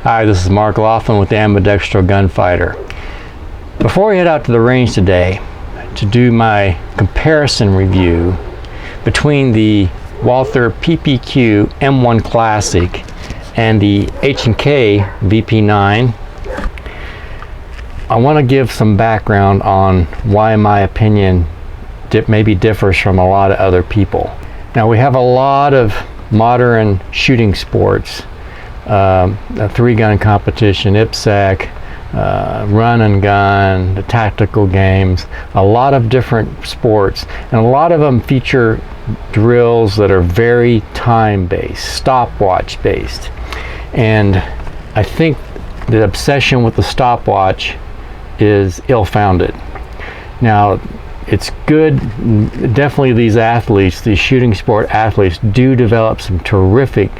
Hi, this is Mark Laughlin with the Ambidextral Gunfighter. Before we head out to the range today to do my comparison review between the Walther PPQ M1 Classic and the HK VP9, I want to give some background on why my opinion maybe differs from a lot of other people. Now, we have a lot of modern shooting sports, a three-gun competition, IPSC, run and gun, the tactical games, a lot of different sports, and a lot of them feature drills that are very time-based, stopwatch based. And I think the obsession with the stopwatch is ill-founded. Now, it's good, definitely these athletes, these shooting sport athletes, do develop some terrific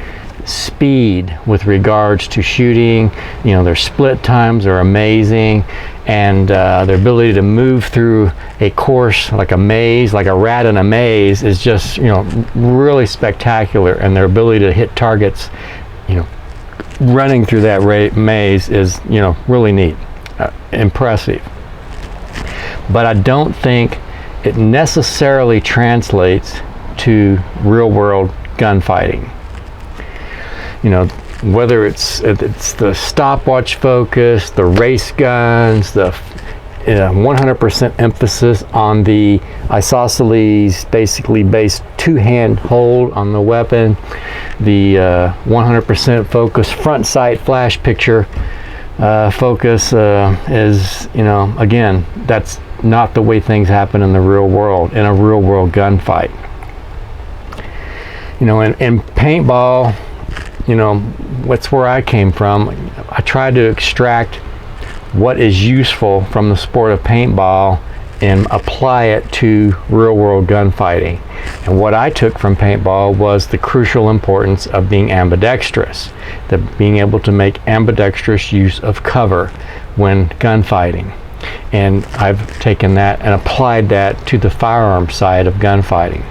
speed with regards to shooting. You know, their split times are amazing, and their ability to move through a course like a maze, like a rat in a maze, is just, you know, really spectacular. And their ability to hit targets, you know, running through that maze is, you know, really neat, impressive. But I don't think it necessarily translates to real-world gunfighting. You know, whether it's the stopwatch focus, the race guns, the 100% emphasis on the isosceles, basically based two-hand hold on the weapon, the 100% focus front sight flash picture focus is, you know, again, that's not the way things happen in the real world, in a real world gunfight. You know, in paintball, you know, that's where I came from. I tried to extract what is useful from the sport of paintball and apply it to real world gunfighting. And what I took from paintball was the crucial importance of being ambidextrous, being able to make ambidextrous use of cover when gunfighting. And I've taken that and applied that to the firearm side of gunfighting.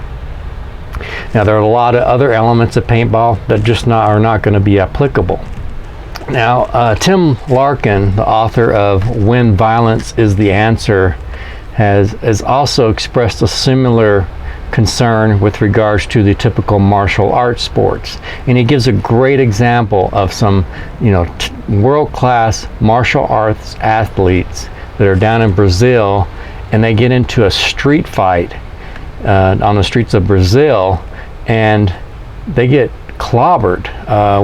Now, there are a lot of other elements of paintball that just are not going to be applicable. Now, Tim Larkin, the author of When Violence is the Answer, has also expressed a similar concern with regards to the typical martial arts sports. And he gives a great example of some, you know, world-class martial arts athletes that are down in Brazil, and they get into a street fight on the streets of Brazil, and they get clobbered.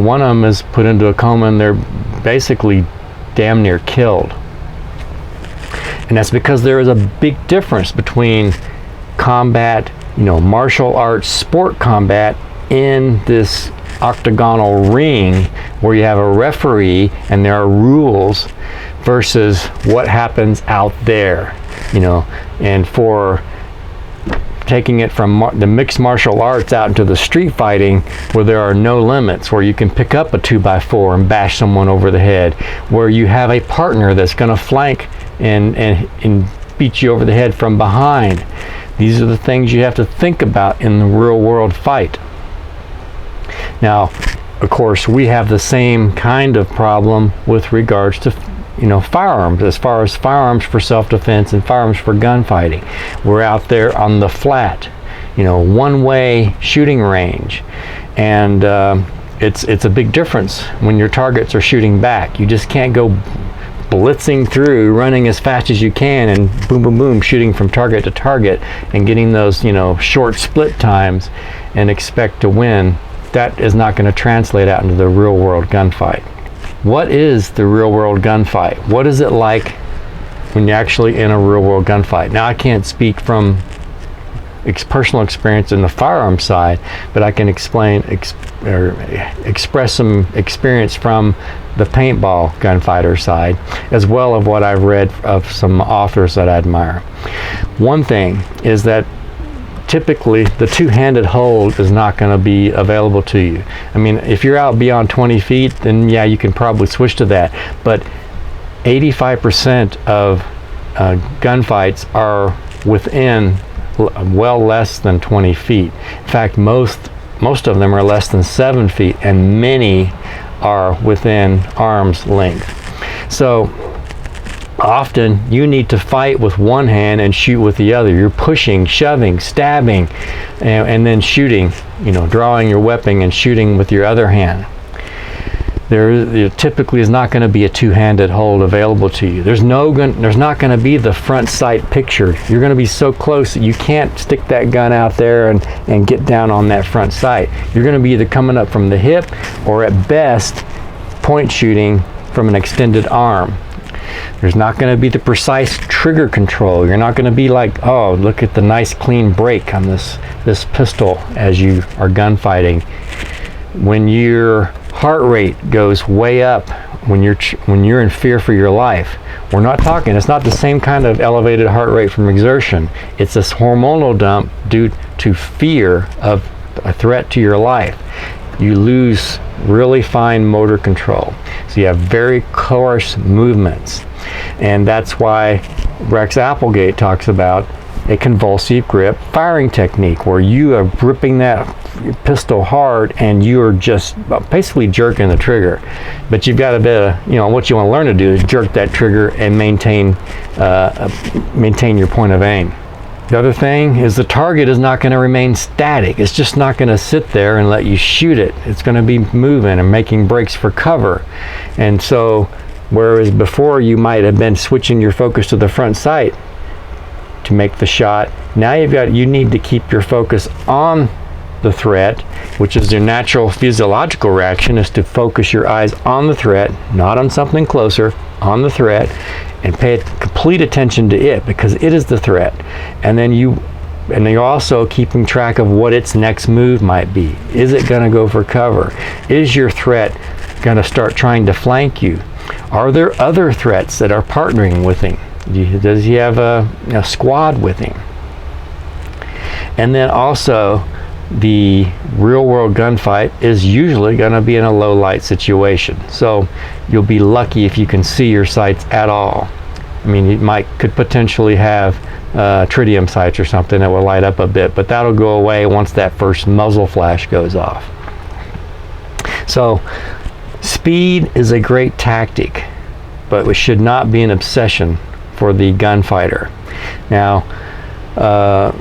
One of them is put into a coma, and they're basically damn near killed. And that's because there is a big difference between combat, you know, martial arts sport combat in this octagonal ring where you have a referee and there are rules, versus what happens out there, you know. And for taking it from the mixed martial arts out into the street fighting, where there are no limits, where you can pick up a 2x4 and bash someone over the head, where you have a partner that's going to flank and beat you over the head from behind. These are the things you have to think about in the real world fight. Now, of course, we have the same kind of problem with regards to, you know, firearms, as far as firearms for self-defense and firearms for gunfighting. We're out there on the flat, you know, one-way shooting range, and it's a big difference when your targets are shooting back. You just can't go blitzing through, running as fast as you can, and boom, boom, boom, shooting from target to target and getting those, you know, short split times and expect to win. That is not going to translate out into the real world gunfight. What is the real world gunfight? What is it like when you're actually in a real world gunfight? Now, I can't speak from personal experience in the firearm side, but I can express some experience from the paintball gunfighter side, as well as what I've read of some authors that I admire. One thing is that typically the two-handed hold is not going to be available to you. I mean, if you're out beyond 20 feet, then yeah, you can probably switch to that. But 85% of gunfights are within well less than 20 feet. In fact, most of them are less than 7 feet, and many are within arm's length. So often you need to fight with one hand and shoot with the other. You're pushing, shoving, stabbing, and then shooting, drawing your weapon and shooting with your other hand. There typically is not going to be a two-handed hold available to you. There's not going to be the front sight picture. You're going to be so close that you can't stick that gun out there and get down on that front sight. You're going to be either coming up from the hip or at best point shooting from an extended arm. There's not going to be the precise trigger control. You're not going to be like, oh, look at the nice clean break on this pistol as you are gunfighting. When your heart rate goes way up, when you're in fear for your life, we're not talking, it's not the same kind of elevated heart rate from exertion. It's this hormonal dump due to fear of a threat to your life. You lose really fine motor control. So you have very coarse movements. And that's why Rex Applegate talks about a convulsive grip firing technique, where you are gripping that pistol hard and you're just basically jerking the trigger. But you've got a bit of, what you want to learn to do is jerk that trigger and maintain your point of aim. The other thing is the target is not going to remain static. It's just not going to sit there and let you shoot it. It's going to be moving and making breaks for cover. And so, whereas before you might have been switching your focus to the front sight to make the shot, now you need to keep your focus on the threat, which is your natural physiological reaction, is to focus your eyes on the threat, not on something closer, on the threat, and pay complete attention to it, because it is the threat. And then you're also keeping track of what its next move might be. Is it going to go for cover? Is your threat going to start trying to flank you? Are there other threats that are partnering with him? Does he have a squad with him? And then also, the real world gunfight is usually going to be in a low light situation. So you'll be lucky if you can see your sights at all. I mean, you could potentially have tritium sights or something that will light up a bit, but that'll go away once that first muzzle flash goes off. So speed is a great tactic, but it should not be an obsession for the gunfighter. Now,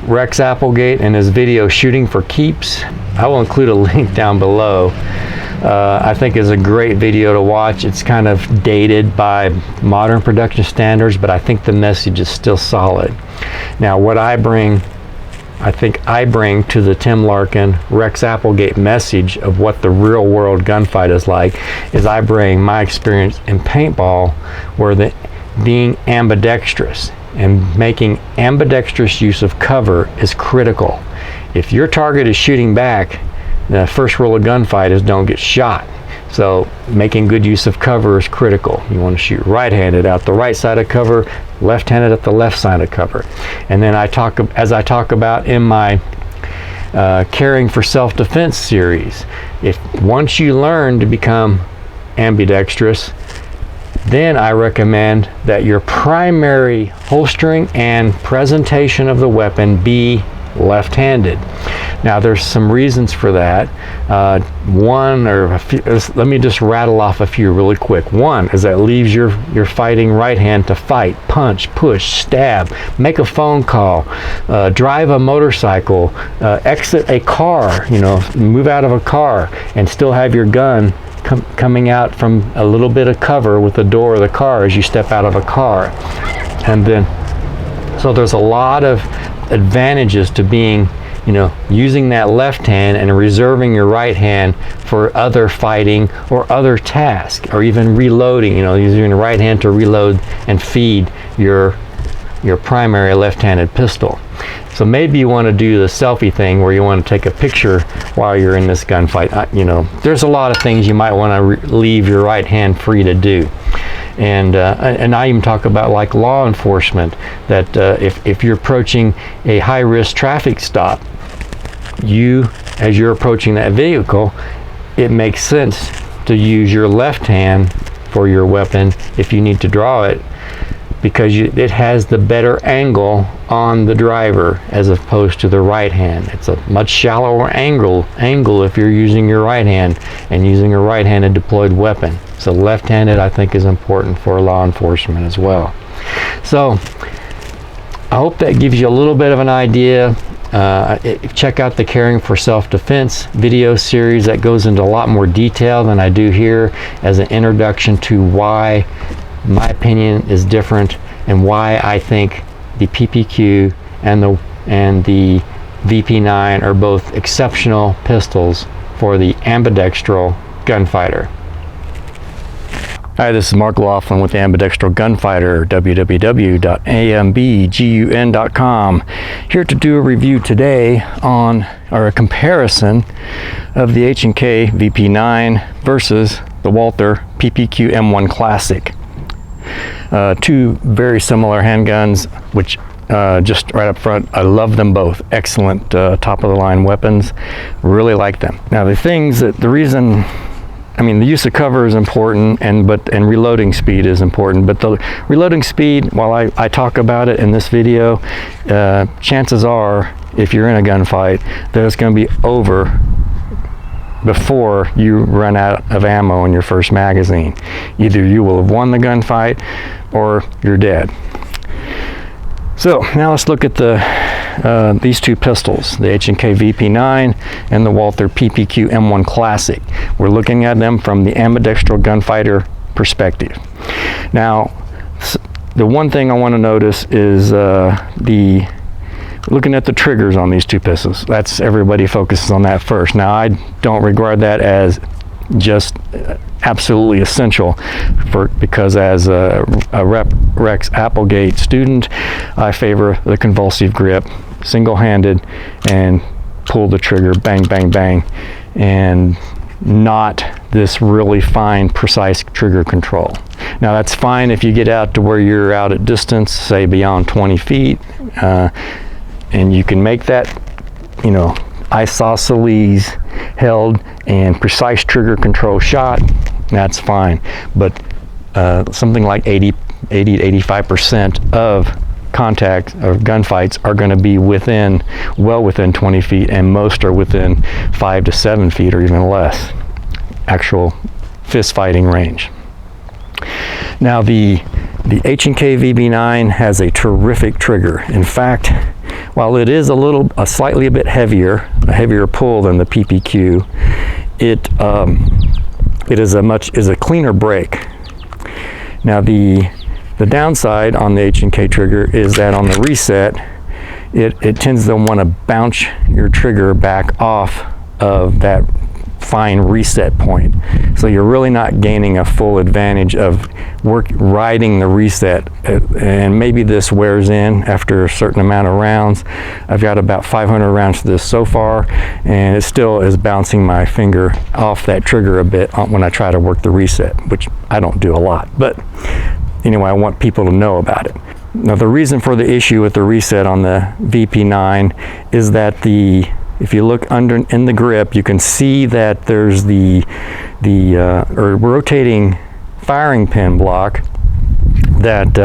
Rex Applegate and his video Shooting for Keeps, I will include a link down below. I think is a great video to watch. It's kind of dated by modern production standards, but I think the message is still solid. Now, what I think I bring to the Tim Larkin, Rex Applegate message of what the real world gunfight is like, is I bring my experience in paintball, where being ambidextrous and making ambidextrous use of cover is critical. If your target is shooting back, the first rule of gunfight is don't get shot. So making good use of cover is critical. You want to shoot right-handed out the right side of cover, left-handed at the left side of cover. And then as I talk about in my Caring for Self-Defense series, once you learn to become ambidextrous, then I recommend that your primary holstering and presentation of the weapon be left-handed. Now, there's some reasons for that. Let me just rattle off a few really quick. One is that it leaves your fighting right hand to fight, punch, push, stab, make a phone call, drive a motorcycle, exit a car, move out of a car, and still have your gun coming out from a little bit of cover with the door of the car as you step out of a car. And then, so there's a lot of advantages to being, using that left hand and reserving your right hand for other fighting or other tasks, or even reloading, using the right hand to reload and feed your primary left-handed pistol. So maybe you want to do the selfie thing where you want to take a picture while you're in this gunfight. There's a lot of things you might want to leave your right hand free to do. And I even talk about, like, law enforcement, that if you're approaching a high-risk traffic stop, as you're approaching that vehicle, it makes sense to use your left hand for your weapon if you need to draw it. because it has the better angle on the driver as opposed to the right hand. It's a much shallower angle if you're using your right hand and using a right-handed deployed weapon. So left-handed, I think, is important for law enforcement as well. So I hope that gives you a little bit of an idea. Check out the Caring for Self-Defense video series that goes into a lot more detail than I do here as an introduction to why my opinion is different and why I think the PPQ and the VP9 are both exceptional pistols for the ambidextral gunfighter. Hi, this is Mark Laughlin with the Ambidextral Gunfighter, www.ambgun.com. Here to do a review today on, or a comparison of the HK VP9 versus the Walther PPQ M1 Classic. Two very similar handguns, which just right up front, I love them both. Excellent top-of-the-line weapons. Really like them. Now the reason, I mean, the use of cover is important, and reloading speed is important. But the reloading speed, while I talk about it in this video, chances are, if you're in a gunfight, that it's going to be over before you run out of ammo in your first magazine. Either you will have won the gunfight, or you're dead. So now let's look at these two pistols, the HK VP9 and the Walther PPQ M1 Classic. We're looking at them from the ambidextral gunfighter perspective. Now, the one thing I want to notice is looking at the triggers on these two pistols. That's, everybody focuses on that first. Now, I don't regard that as just absolutely essential, because as a Rex Applegate student, I favor the convulsive grip, single-handed, and pull the trigger, bang, bang, bang, and not this really fine, precise trigger control. Now that's fine if you get out to where you're out at distance, say beyond 20 feet, and you can make that, you know, isosceles held and precise trigger control shot, that's fine. But something like 80 to 85% of contact or gunfights are going to be well within 20 feet, and most are within 5 to 7 feet or even less actual fist fighting range. Now the HK VP9 has a terrific trigger. In fact, while it is a slightly bit heavier pull than the PPQ, it is a cleaner break. Now the downside on the HK trigger is that on the reset, it tends to want to bounce your trigger back off of that fine reset point. So you're really not gaining a full advantage of riding the reset, and maybe this wears in after a certain amount of rounds. I've got about 500 rounds to this so far, and it still is bouncing my finger off that trigger a bit when I try to work the reset, which I don't do a lot, but anyway, I want people to know about it. Now the reason for the issue with the reset on the VP9 is that if you look in the grip, you can see that there's the rotating firing pin block that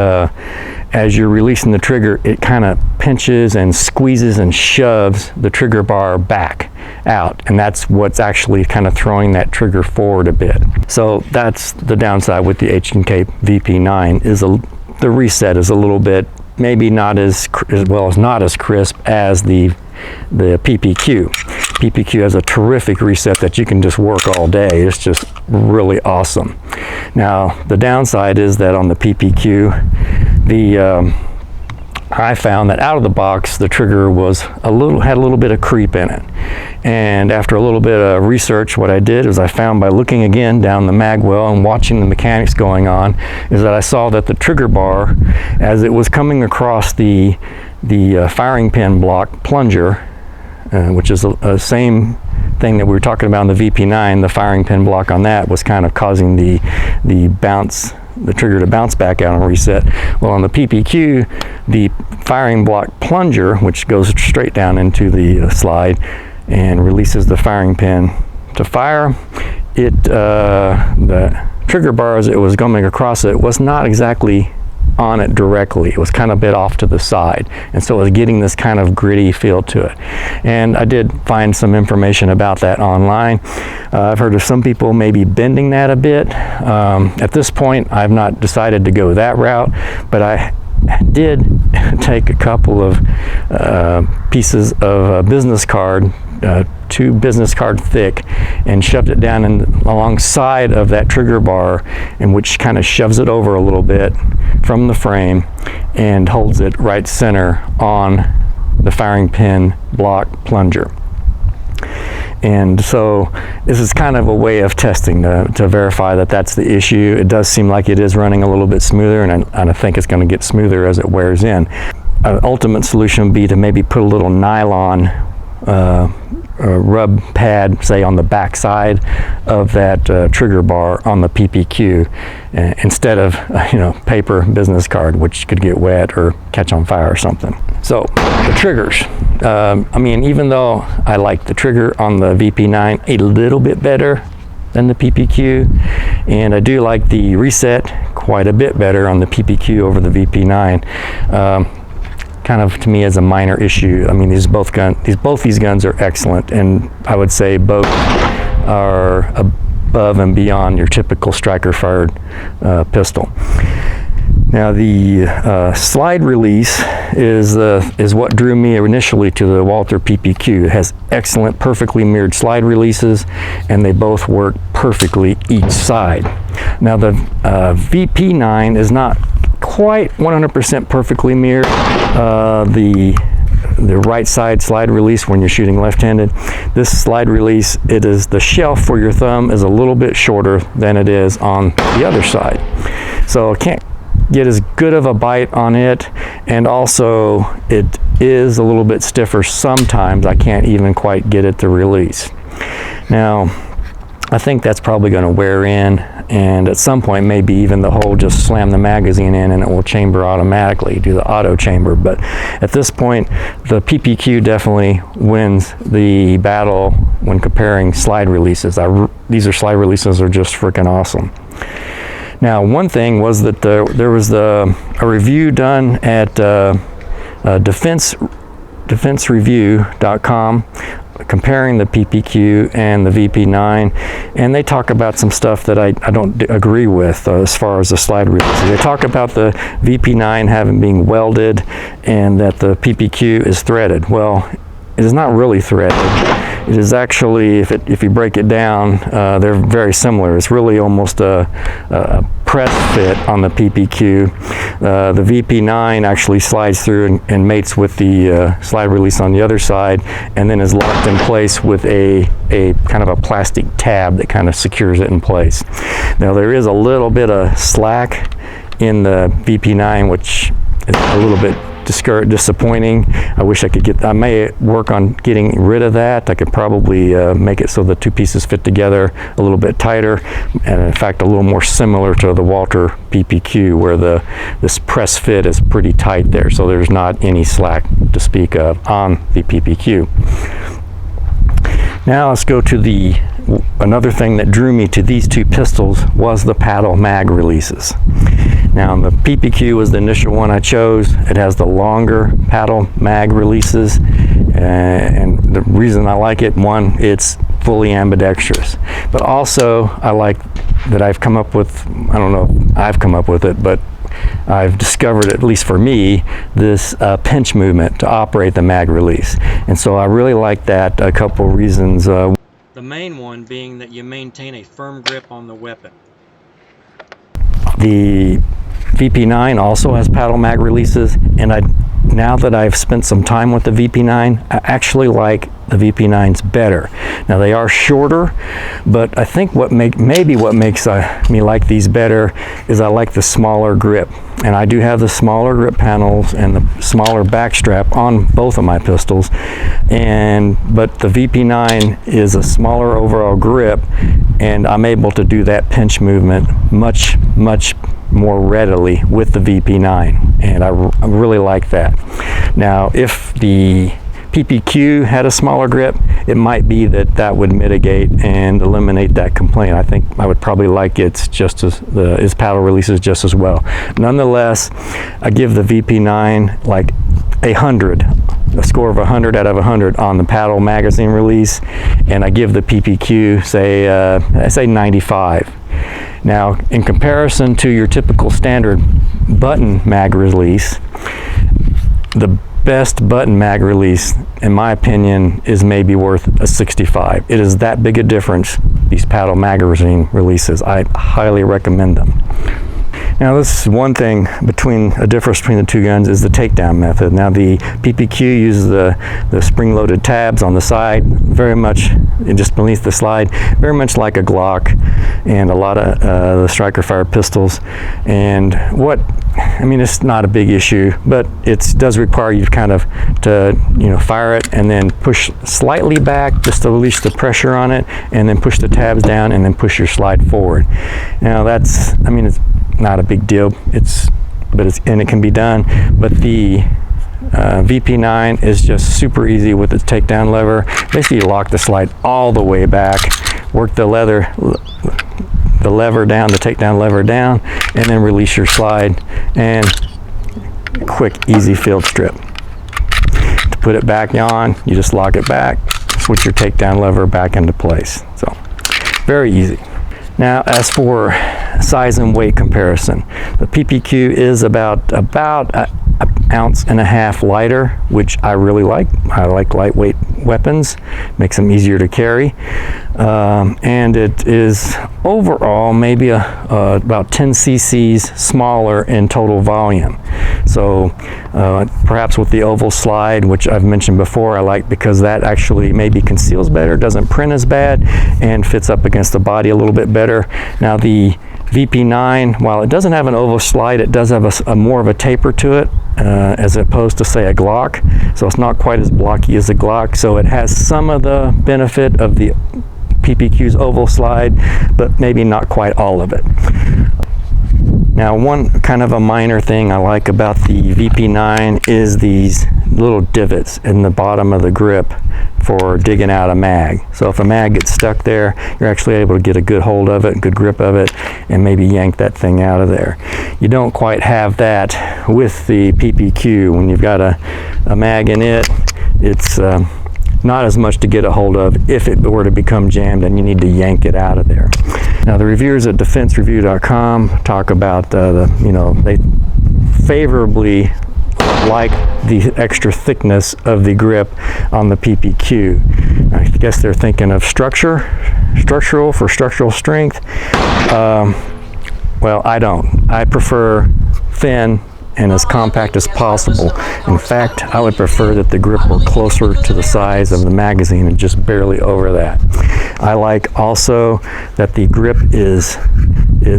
as you're releasing the trigger, it kind of pinches and squeezes and shoves the trigger bar back out, and that's what's actually kind of throwing that trigger forward a bit. So that's the downside with the HK VP9, is the reset is a little bit, maybe not as crisp as the PPQ. PPQ has a terrific reset that you can just work all day. It's just really awesome. Now the downside is that on the PPQ, I found that out of the box the trigger had a little bit of creep in it. And after a little bit of research, what I did is I found, by looking again down the mag well and watching the mechanics going on, is that I saw that the trigger bar, as it was coming across the firing pin block plunger, which is the same thing that we were talking about in the VP9, the firing pin block on that was kind of causing the trigger to bounce back out on reset. Well, on the PPQ, the firing block plunger, which goes straight down into the slide and releases the firing pin to fire, the trigger bar, as it was going across it, was not exactly on it directly. It was kind of a bit off to the side, and so it was getting this kind of gritty feel to it. And I did find some information about that online. I've heard of some people maybe bending that a bit. At this point, I've not decided to go that route, but I did take a couple of pieces of business card, 2 business card thick, and shoved it down alongside of that trigger bar, and which kind of shoves it over a little bit from the frame and holds it right center on the firing pin block plunger. And so this is kind of a way of testing to verify that that's the issue. It does seem like it is running a little bit smoother, and I think it's going to get smoother as it wears in. An ultimate solution would be to maybe put a little nylon rub pad, say on the back side of that trigger bar on the PPQ, instead of paper business card, which could get wet or catch on fire or something. So the triggers, I mean, even though I like the trigger on the VP9 a little bit better than the PPQ, and I do like the reset quite a bit better on the PPQ over the VP9, kind of to me as a minor issue. I mean, both these guns are excellent, and I would say both are above and beyond your typical striker fired pistol. Now the slide release is what drew me initially to the Walther PPQ. It has excellent, perfectly mirrored slide releases, and they both work perfectly each side. Now the VP9 is not quite 100% perfectly mirrored. The right side slide release when you're shooting left-handed, this slide release, the shelf for your thumb is a little bit shorter than it is on the other side. So I can't get as good of a bite on it, and also it is a little bit stiffer sometimes. I can't even quite get it to release. Now I think that's probably going to wear in, and at some point maybe even the hole just slam the magazine in and it will chamber automatically, do the auto chamber. But at this point the PPQ definitely wins the battle when comparing slide releases. These slide releases are just freaking awesome. Now one thing was that there was a review done at defensereview.com comparing the PPQ and the VP9, and they talk about some stuff that I don't agree with as far as the slide releases. They talk about the VP9 being welded and that the PPQ is threaded. Well, it is not really threaded. It is actually, if you break it down, they're very similar. It's really almost a press fit on the PPQ. The VP9 actually slides through and mates with the slide release on the other side, and then is locked in place with a kind of a plastic tab that kind of secures it in place. Now there is a little bit of slack in the VP9, which is a little bit disappointing. I wish I may work on getting rid of that. I could probably make it so the two pieces fit together a little bit tighter, and in fact a little more similar to the Walther PPQ, where this press fit is pretty tight there, so there's not any slack to speak of on the PPQ. Now let's go to another thing that drew me to these two pistols was the paddle mag releases. Now the PPQ was the initial one I chose. It has the longer paddle mag releases, and the reason I like it, one, it's fully ambidextrous, but also I like that I've come up with, I don't know if I've come up with it, but I've discovered, at least for me, this pinch movement to operate the mag release, and so I really like that. A couple reasons. The main one being that you maintain a firm grip on the weapon. The VP9 also has paddle mag releases, and now that I've spent some time with the VP9, I actually like the VP9s better. Now they are shorter, but I think what makes me like these better is I like the smaller grip, and I do have the smaller grip panels and the smaller back strap on both of my pistols, but the VP9 is a smaller overall grip, and I'm able to do that pinch movement much more readily with the VP9, and I really like that. Now if the PPQ had a smaller grip, it might be that that would mitigate and eliminate that complaint. I think I would probably like its paddle releases just as well. Nonetheless, I give the VP9 like 100, a score of 100 out of 100 on the paddle magazine release, and I give the PPQ say 95. Now, in comparison to your typical standard button mag release, the best button mag release, in my opinion, is maybe worth a 65. It is that big a difference, these paddle magazine releases. I highly recommend them. Now, this is one thing a difference between the two guns is the takedown method. Now, the PPQ uses the spring-loaded tabs on the side, very much just beneath the slide, very much like a Glock and a lot of the striker fire pistols. And it's not a big issue, but it does require you to fire it and then push slightly back just to release the pressure on it, and then push the tabs down and then push your slide forward. Now, it's not a big deal, and it can be done, but the VP9 is just super easy with its takedown lever. Basically, you lock the slide all the way back, work the lever down, the takedown lever down, and then release your slide, and quick, easy field strip. To put it back on, you just lock it back, switch your takedown lever back into place. So, very easy. Now, as for size and weight comparison, the PPQ is about an ounce and a half lighter, which I really like. I like lightweight weapons, makes them easier to carry, and it is overall maybe about 10 cc's smaller in total volume. So perhaps with the oval slide, which I've mentioned before, I like because that actually maybe conceals better, doesn't print as bad, and fits up against the body a little bit better. Now, the VP9, while it doesn't have an oval slide, it does have a more of a taper to it, as opposed to, say, a Glock. So it's not quite as blocky as a Glock. So it has some of the benefit of the PPQ's oval slide, but maybe not quite all of it. Now, one kind of a minor thing I like about the VP9 is these little divots in the bottom of the grip for digging out a mag. So if a mag gets stuck there, you're actually able to get a good hold of it, good grip of it, and maybe yank that thing out of there. You don't quite have that with the PPQ. When you've got a mag in it, it's not as much to get a hold of if it were to become jammed and you need to yank it out of there. Now, the reviewers at defensereview.com talk about they favorably like the extra thickness of the grip on the PPQ. I guess they're thinking of structural strength. Well, I don't. I prefer thin and as compact as possible. In fact, I would prefer that the grip were closer to the size of the magazine and just barely over that. I like also that the grip is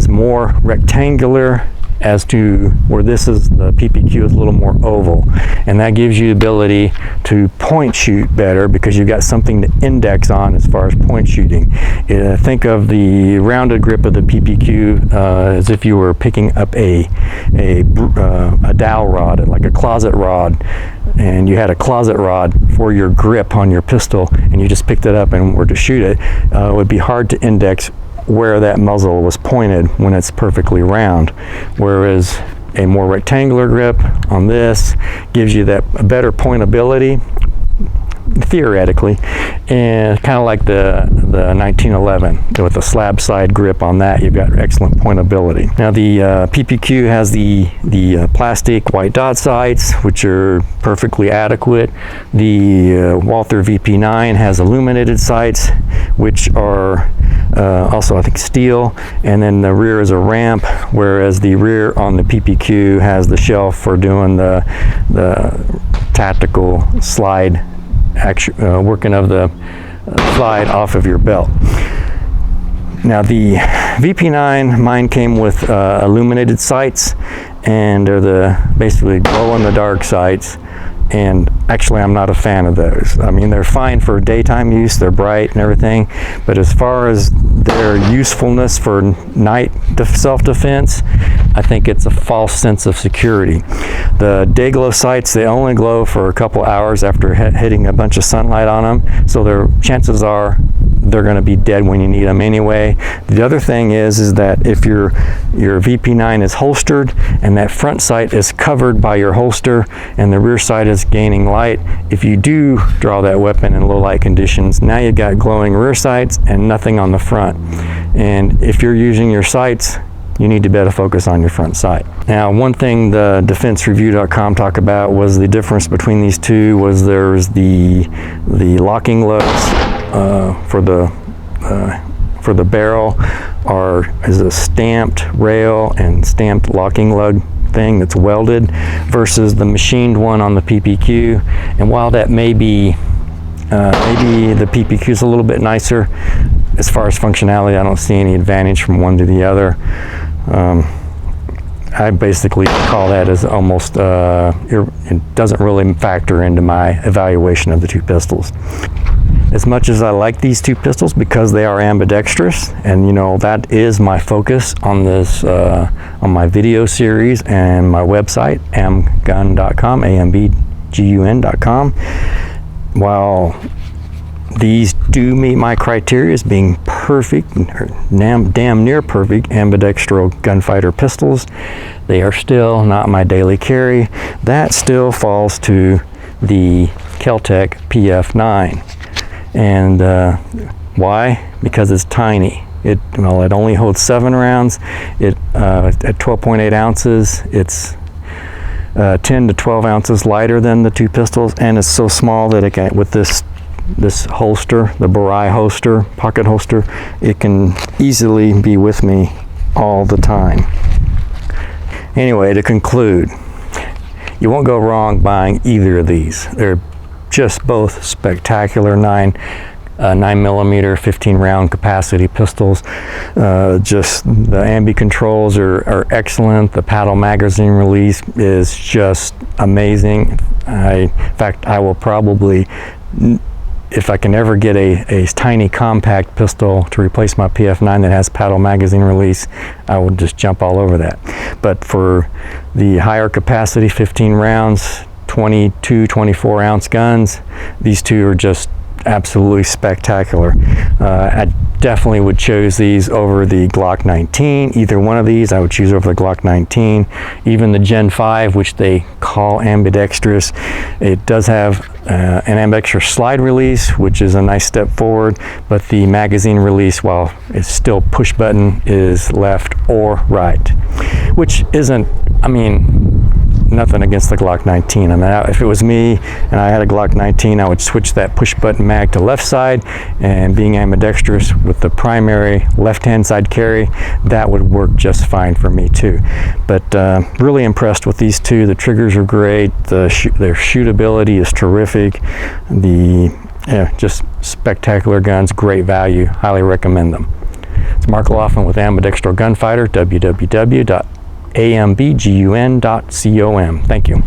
more rectangular as to where the PPQ is a little more oval, and that gives you the ability to point shoot better because you've got something to index on as far as point shooting. Think of the rounded grip of the PPQ as if you were picking up a dowel rod, like a closet rod, and you had a closet rod for your grip on your pistol, and you just picked it up and were to shoot it. It would be hard to index where that muzzle was pointed when it's perfectly round, whereas a more rectangular grip on this gives you that better pointability theoretically, and kind of like the 1911 with the slab side grip on that, you've got excellent pointability. Now, the PPQ has the plastic white dot sights, which are perfectly adequate. The Walther VP9 has illuminated sights, which are also, I think, steel, and then the rear is a ramp, whereas the rear on the PPQ has the shelf for doing the tactical slide working of the slide off of your belt. Now, the VP9, mine came with illuminated sights, and they're the basically glow in the dark sights, and actually I'm not a fan of those. I mean, they're fine for daytime use, they're bright and everything, but as far as their usefulness for night self-defense, I think it's a false sense of security. The day glow sights, they only glow for a couple hours after hitting a bunch of sunlight on them, so their chances are they're going to be dead when you need them anyway. The other thing is that if your VP9 is holstered and that front sight is covered by your holster and the rear sight is gaining light, if you do draw that weapon in low light conditions, now you've got glowing rear sights and nothing on the front. And if you're using your sights, you need to be able to focus on your front sight. Now, one thing the defensereview.com talked about was the difference between these two was there's the locking lugs for the barrel is a stamped rail and stamped locking lug thing that's welded versus the machined one on the PPQ. And while that may be maybe the PPQ is a little bit nicer as far as functionality, I don't see any advantage from one to the other. I basically call that as almost it doesn't really factor into my evaluation of the two pistols. As much as I like these two pistols because they are ambidextrous, and you know that is my focus on this on my video series and my website ambgun.com, ambgun.com. While these do meet my criteria as being perfect, damn near perfect ambidextral gunfighter pistols, they are still not my daily carry. That still falls to the Kel-Tec PF9. And why? Because it's tiny. It only holds 7 rounds. At 12.8 ounces, it's 10 to 12 ounces lighter than the two pistols, and it's so small that it can, with this holster, the Bullseyes holster, pocket holster, it can easily be with me all the time. Anyway, to conclude, you won't go wrong buying either of these. They're just both spectacular 9mm 15 round capacity pistols. Just the ambi controls are excellent. The paddle magazine release is just amazing. In fact, I will probably, if I can ever get a tiny compact pistol to replace my PF9 that has paddle magazine release, I will just jump all over that. But for the higher capacity 15 rounds, 22, 24 ounce guns, these two are just absolutely spectacular. I definitely would choose these over the Glock 19. Either one of these I would choose over the Glock 19. Even the Gen 5, which they call ambidextrous, it does have an ambidextrous slide release, which is a nice step forward, but the magazine release, while it's still push button, is left or right, which isn't, I mean, nothing against the Glock 19. I mean, if it was me and I had a Glock 19, I would switch that push button mag to left side, and being ambidextrous with the primary left hand side carry, that would work just fine for me too. But really impressed with these two. The triggers are great, their shootability is terrific, just spectacular guns, great value, highly recommend them. It's Mark Laughlin with Ambidextral Gunfighter, www.ambgun.com. Thank you.